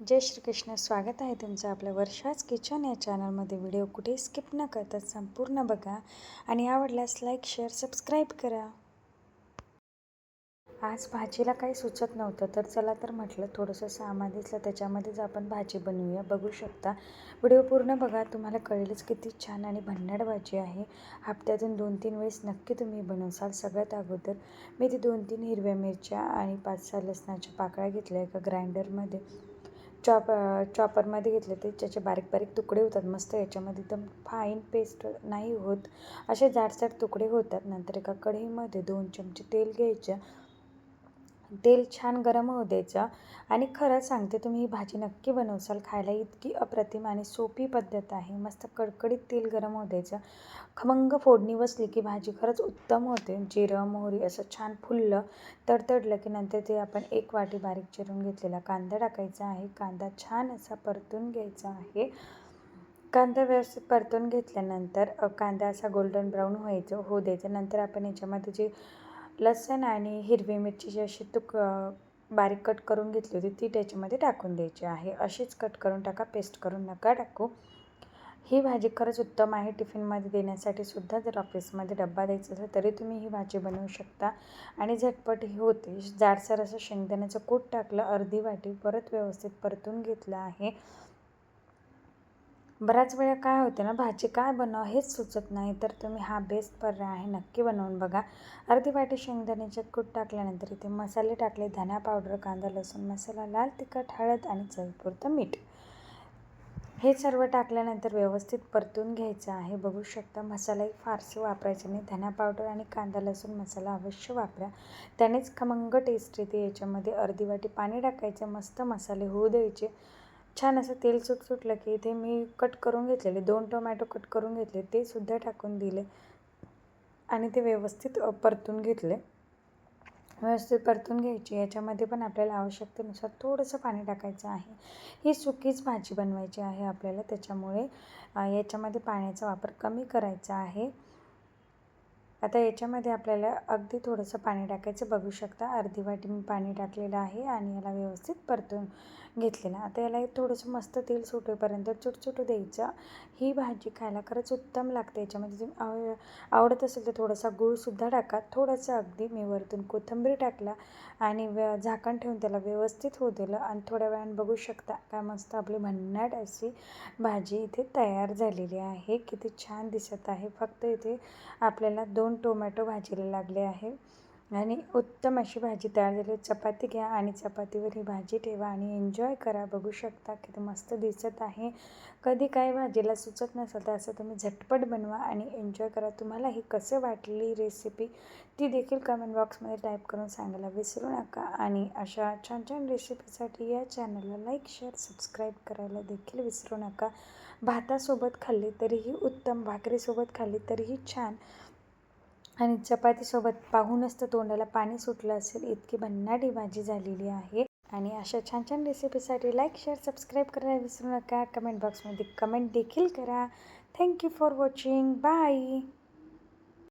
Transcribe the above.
जय श्री कृष्ण. स्वागत आहे तुमचं आपल्या वर्षाच किचन या चॅनलमध्ये. व्हिडिओ कुठे स्किप न करता संपूर्ण बघा आणि आवडल्यास लाईक शेअर सबस्क्राईब करा. आज भाजीला काही सुचत नव्हतं तर चला तर म्हटलं थोडंसं सामान दिसलं त्याच्यामध्येच आपण भाजी बनवूया. बघू शकता, व्हिडिओ पूर्ण बघा, तुम्हाला कळेलच किती छान आणि भन्नाट भाजी आहे. हप्त्यातून 2-3 वेळेस नक्की तुम्ही बनवसाल. सगळ्यात अगोदर मी ती 2-3 हिरव्या मिरच्या आणि 5-6 लसणाच्या पाकळ्या घेतल्या. एका ग्राइंडरमध्ये चॉपरमध्ये घेतले ते, ज्याचे बारीक बारीक तुकडे होतात मस्त. याच्यामध्ये एकदम फाईन पेस्ट नाही होत, असे जाडसर तुकडे होतात. नंतर एका कढईमध्ये 2 चमचे तेल घ्यायचं. तेल छान गरम होऊ द्यायचं. आणि खरं सांगते, तुम्ही ही भाजी नक्की बनवसाल. खायला इतकी अप्रतिम आणि सोपी पद्धत आहे. मस्त कडकडीत तेल गरम होऊ द्यायचं. खमंग फोडणी बसली की भाजी खरंच उत्तम होते. जिरं मोहरी असं छान फुललं तडतडलं की नंतर ते आपण 1 वाटी बारीक चिरून घेतलेला कांदा टाकायचा आहे. कांदा छान असा परतून घ्यायचा आहे. कांदा व्यवस्थित परतून घेतल्यानंतर कांदा असा गोल्डन ब्राऊन होऊ द्यायचा. नंतर आपण याच्यामध्ये जी लसूण आणि हिरवी मिरचीची अशी बारीक कट करून घेतली होती ती त्याच्यामध्ये टाकून द्यायची आहे. अशीच कट करून टाका, पेस्ट करून नका टाकू. ही भाजी खरंच उत्तम आहे. टिफिनमध्ये देण्यासाठी सुद्धा, जर ऑफिसमध्ये डब्बा द्यायचा असेल तरी तुम्ही ही भाजी बनवू शकता आणि झटपट ही होते. जाडसर असं शेंगदाण्याचं कूट टाकलं अर्धी वाटी, परत व्यवस्थित परतून घेतलं आहे. बऱ्याच वेळा काय होते ना, भाजी काय बनवावं हेच सुचत नाही, तर तुम्ही हा बेस्ट पर्याय आहे, नक्की बनवून बघा. अर्धी वाटी शेंगदाण्याचे कूट टाकल्यानंतर इथे मसाले टाकले. धना पावडर, कांदा लसूण मसाला, लाल तिखट, हळद आणि चवीपुरतं मीठ. हे सर्व टाकल्यानंतर व्यवस्थित परतून घ्यायचं आहे. बघू शकता, मसालाही फारसे वापरायचे नाही. धना पावडर आणि कांदा लसूण मसाला अवश्य वापरा, त्यानेच खमंग टेस्ट येते. याच्यामध्ये अर्धी वाटी पाणी टाकायचं. मस्त मसाले होऊ द्यायचे. छान असं तेल सुटलं की इथे मी कट करून घेतलेले 2 टोमॅटो कट करून घेतले, ते सुद्धा टाकून दिले आणि ते व्यवस्थित परतून घेतले. व्यवस्थित परतून घ्यायची. याच्यामध्ये पण आपल्याला आवश्यकतेनुसार थोडंसं पाणी टाकायचं आहे. ही सुकीच भाजी बनवायची आहे आपल्याला, त्याच्यामुळे याच्यामध्ये पाण्याचा वापर कमी करायचा आहे. आता याच्यामध्ये आपल्याला अगदी थोडंसं पाणी टाकायचं. बघू शकता, अर्धी वाटी मी पाणी टाकलेलं आहे आणि याला व्यवस्थित परतून घेतलेलं. आता याला थोडंसं मस्त तेल सुटेपर्यंत चुटचुटू द्यायचं. ही भाजी खायला खरंच उत्तम लागते. याच्यामध्ये तुम्ही आवडत असेल तर थोडासा गूळसुद्धा टाका. थोडंसं अगदी मी वरतून कोथिंबीर टाकला आणि झाकण ठेवून त्याला व्यवस्थित होऊ दिलं आणि थोड्या वेळाने बघू शकता काय मस्त आपली भन्नाट अशी भाजी इथे तयार झालेली आहे. किती छान दिसत आहे. फक्त इथे आपल्याला 2 टोमॅटो भाजीला लागले आहे आणि उत्तम अशी भाजी तयार झाली. चपाती घ्या आणि चपातीवर ही भाजी ठेवा आणि एन्जॉय करा. बघू शकता किती मस्त दिसत आहे. कधी काय भाजीला सुचत नसेल तर असं तुम्ही झटपट बनवा आणि एन्जॉय करा. तुम्हाला ही कसं वाटली रेसिपी ती देखील कमेंट बॉक्समध्ये टाईप करून सांगायला विसरू नका. आणि अशा छान छान रेसिपीसाठी या चॅनलला लाईक शेअर सबस्क्राईब करायला देखील विसरू नका. भातासोबत खाल्ली तरीही उत्तम, भाकरीसोबत खाल्ली तरीही छान आणि चपातीसोबत पाहूनच तर तोंडाला पाणी सुटलं असेल, इतकी भन्नाट ही भाजी झालेली आहे. आणि अशा छान छान रेसिपीसाठी लाईक शेअर सबस्क्राईब करायला विसरू नका. कमेंट बॉक्समध्ये कमेंट देखील करा. Thank you for watching. बाय.